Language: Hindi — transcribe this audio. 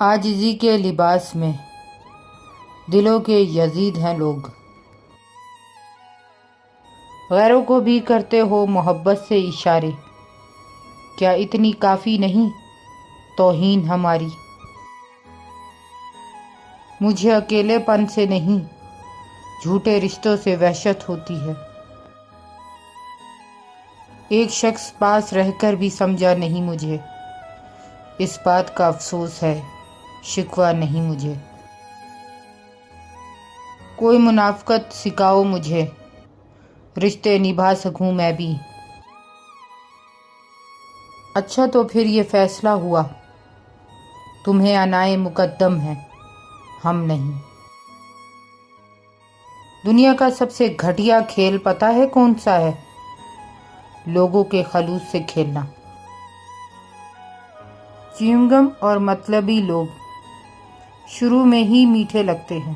आजिज़ी के लिबास में दिलों के यजीद हैं लोग। गैरों को भी करते हो मोहब्बत से इशारे, क्या इतनी काफ़ी नहीं तौहीन हमारी। मुझे अकेलेपन से नहीं झूठे रिश्तों से वहशत होती है। एक शख्स पास रहकर भी समझा नहीं मुझे, इस बात का अफसोस है, शिकवा नहीं मुझे। कोई मुनाफ़कत सिखाओ मुझे, रिश्ते निभा सकूं मैं भी। अच्छा तो फिर ये फ़ैसला हुआ, तुम्हें अनाए मुक़द्दम है, हम नहीं। दुनिया का सबसे घटिया खेल पता है कौन सा है? लोगों के खलूस से खेलना। च्युइंगम और मतलबी लोग शुरू में ही मीठे लगते हैं,